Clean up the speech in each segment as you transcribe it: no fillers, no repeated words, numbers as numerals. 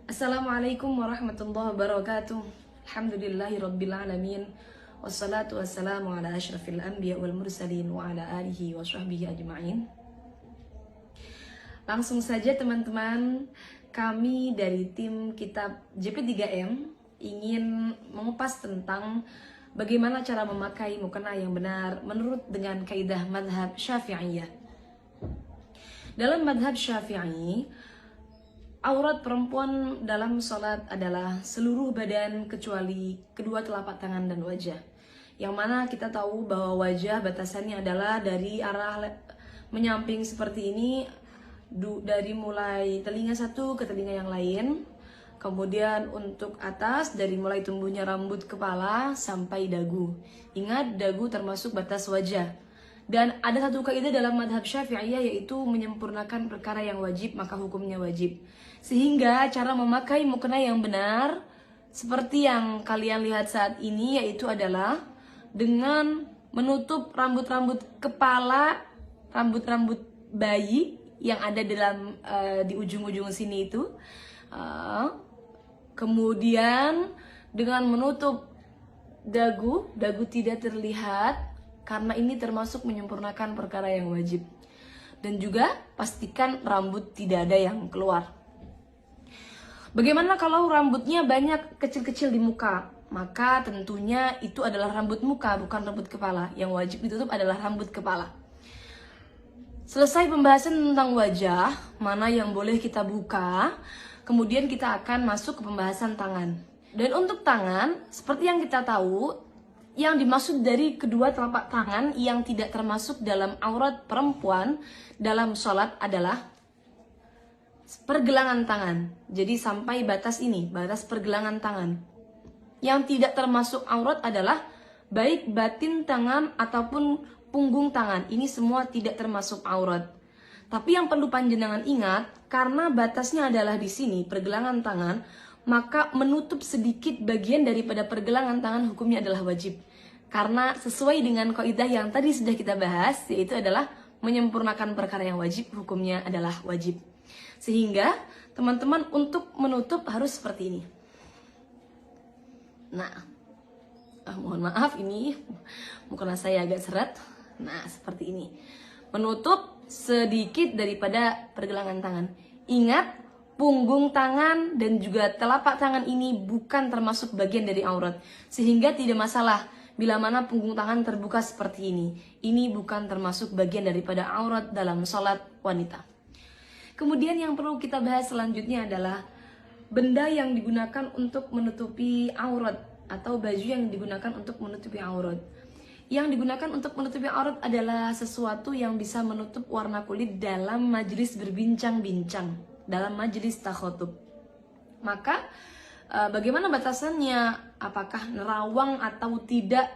Assalamualaikum warahmatullahi wabarakatuh. Alhamdulillahi rabbil alamin. Wassalatu wassalamu ala asyrafil anbiya wal mursalin wa ala alihi wa sahbihi ajma'in. Langsung saja teman-teman, kami dari tim kitab JP3M ingin mengupas tentang bagaimana cara memakai mukena yang benar menurut dengan kaidah madhab Syafi'iyah. Dalam madhab Syafi'i, aurat perempuan dalam sholat adalah seluruh badan kecuali kedua telapak tangan dan wajah. Yang mana kita tahu bahwa wajah batasannya adalah dari arah menyamping seperti ini, dari mulai telinga satu ke telinga yang lain. Kemudian untuk atas dari mulai tumbuhnya rambut kepala sampai dagu. Ingat, dagu termasuk batas wajah. Dan ada satu kaidah dalam madhab Syafi'iyah, yaitu menyempurnakan perkara yang wajib maka hukumnya wajib. Sehingga cara memakai mukena yang benar seperti yang kalian lihat saat ini, yaitu adalah dengan menutup rambut-rambut kepala, rambut-rambut bayi yang ada di ujung-ujung sini itu. Kemudian dengan menutup dagu tidak terlihat, karena ini termasuk menyempurnakan perkara yang wajib. Dan juga pastikan rambut tidak ada yang keluar. Bagaimana kalau rambutnya banyak kecil-kecil di muka? Maka tentunya itu adalah rambut muka, bukan rambut kepala. Yang wajib ditutup adalah rambut kepala. Selesai pembahasan tentang wajah, mana yang boleh kita buka, kemudian kita akan masuk ke pembahasan tangan. Dan untuk tangan, seperti yang kita tahu, yang dimaksud dari kedua telapak tangan yang tidak termasuk dalam aurat perempuan dalam sholat adalah pergelangan tangan. Jadi sampai batas ini, batas pergelangan tangan. Yang tidak termasuk aurat adalah baik batin tangan ataupun punggung tangan. Ini semua tidak termasuk aurat. Tapi yang perlu panjenengan ingat, karena batasnya adalah di sini, pergelangan tangan, maka menutup sedikit bagian daripada pergelangan tangan hukumnya adalah wajib. Karena sesuai dengan kaidah yang tadi sudah kita bahas, yaitu adalah menyempurnakan perkara yang wajib, hukumnya adalah wajib. Sehingga teman-teman untuk menutup harus seperti ini. Nah, mohon maaf ini mukena saya agak seret. Nah, seperti ini. Menutup sedikit daripada pergelangan tangan. Ingat, punggung tangan dan juga telapak tangan ini bukan termasuk bagian dari aurat. Sehingga tidak masalah bila mana punggung tangan terbuka seperti ini. Ini bukan termasuk bagian daripada aurat dalam sholat wanita. Kemudian yang perlu kita bahas selanjutnya adalah benda yang digunakan untuk menutupi aurat atau baju yang digunakan untuk menutupi aurat. Yang digunakan untuk menutupi aurat adalah sesuatu yang bisa menutup warna kulit dalam majelis berbincang-bincang, dalam majelis takhotub. Maka bagaimana batasannya? Apakah nerawang atau tidak?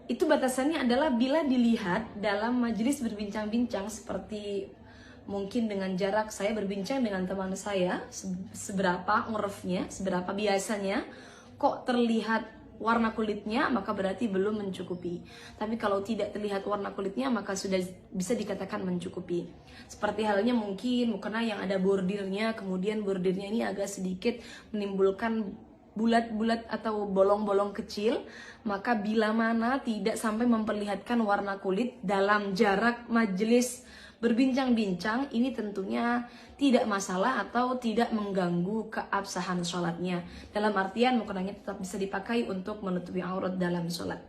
Itu batasannya adalah bila dilihat dalam majelis berbincang-bincang, seperti mungkin dengan jarak saya berbincang dengan teman saya, seberapa ngurufnya, seberapa biasanya, kok terlihat warna kulitnya, maka berarti belum mencukupi. Tapi kalau tidak terlihat warna kulitnya, maka sudah bisa dikatakan mencukupi. Seperti halnya mungkin mukena yang ada bordirnya, kemudian bordirnya ini agak sedikit menimbulkan bulat-bulat atau bolong-bolong kecil, maka bila mana tidak sampai memperlihatkan warna kulit dalam jarak majelis berbincang-bincang, ini tentunya tidak masalah atau tidak mengganggu keabsahan sholatnya. Dalam artian mukenanya tetap bisa dipakai untuk menutupi aurat dalam sholat.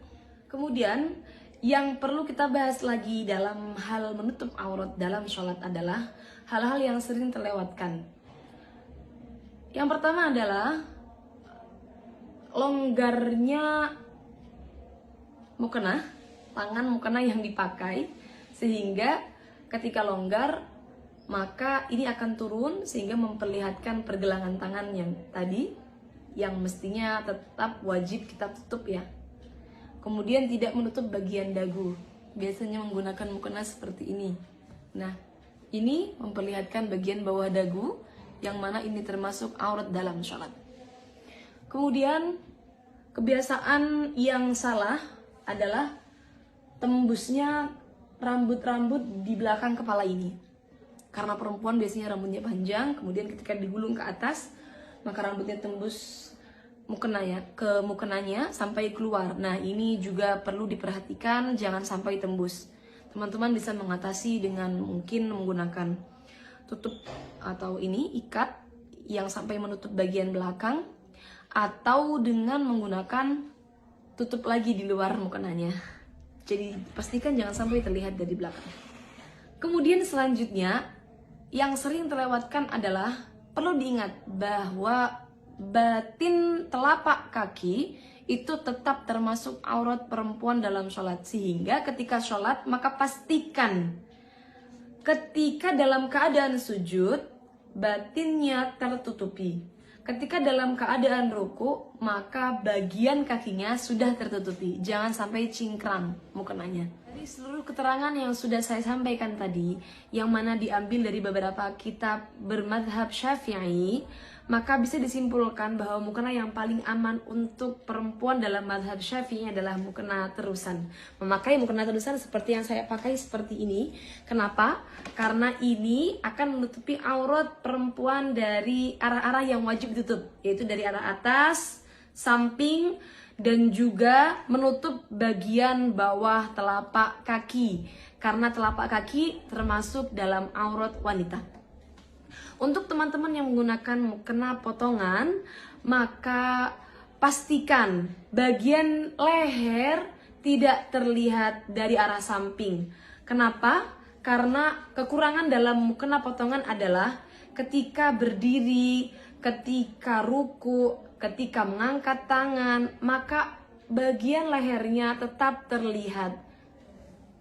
Kemudian yang perlu kita bahas lagi dalam hal menutup aurat dalam sholat adalah hal-hal yang sering terlewatkan. Yang pertama adalah longgarnya mukena, tangan mukena yang dipakai, sehingga ketika longgar maka ini akan turun sehingga memperlihatkan pergelangan tangan yang tadi, yang mestinya tetap wajib kita tutup ya. Kemudian tidak menutup bagian dagu, biasanya menggunakan mukena seperti ini. Nah, ini memperlihatkan bagian bawah dagu, yang mana ini termasuk aurat dalam sholat. Kemudian kebiasaan yang salah adalah tembusnya rambut-rambut di belakang kepala ini. Karena perempuan biasanya rambutnya panjang, kemudian ketika digulung ke atas, maka rambutnya tembus ke mukenanya sampai keluar. Nah, ini juga perlu diperhatikan, jangan sampai tembus. Teman-teman bisa mengatasi dengan mungkin menggunakan tutup atau ini ikat yang sampai menutup bagian belakang, atau dengan menggunakan tutup lagi di luar mukenanya. Jadi pastikan jangan sampai terlihat dari belakang. Kemudian selanjutnya yang sering terlewatkan adalah perlu diingat bahwa batin telapak kaki itu tetap termasuk aurat perempuan dalam sholat. Sehingga ketika sholat maka pastikan ketika dalam keadaan sujud batinnya tertutupi. Ketika dalam keadaan ruku maka bagian kakinya sudah tertutupi. Jangan sampai cingkrang mukenanya. Dari seluruh keterangan yang sudah saya sampaikan tadi, yang mana diambil dari beberapa kitab bermadhab Syafi'i, maka bisa disimpulkan bahwa mukena yang paling aman untuk perempuan dalam madhab Syafi'i adalah mukena terusan. Memakai mukena terusan seperti yang saya pakai seperti ini. Kenapa? Karena ini akan menutupi aurat perempuan dari arah-arah yang wajib ditutup, yaitu dari arah atas, samping, dan juga menutup bagian bawah telapak kaki. Karena telapak kaki termasuk dalam aurat wanita. Untuk teman-teman yang menggunakan mukena potongan, maka pastikan bagian leher tidak terlihat dari arah samping. Kenapa? Karena kekurangan dalam mukena potongan adalah ketika berdiri, ketika ruku, ketika mengangkat tangan, maka bagian lehernya tetap terlihat.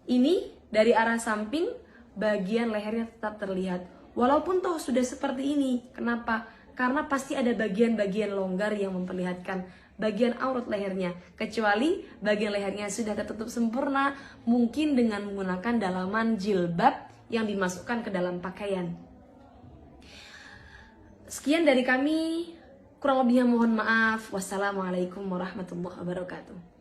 Ini dari arah samping, bagian lehernya tetap terlihat. Walaupun toh sudah seperti ini. Kenapa? Karena pasti ada bagian-bagian longgar yang memperlihatkan bagian aurat lehernya. Kecuali bagian lehernya sudah tertutup sempurna, mungkin dengan menggunakan dalaman jilbab yang dimasukkan ke dalam pakaian. Sekian dari kami, kurang lebihnya mohon maaf. Wassalamualaikum warahmatullahi wabarakatuh.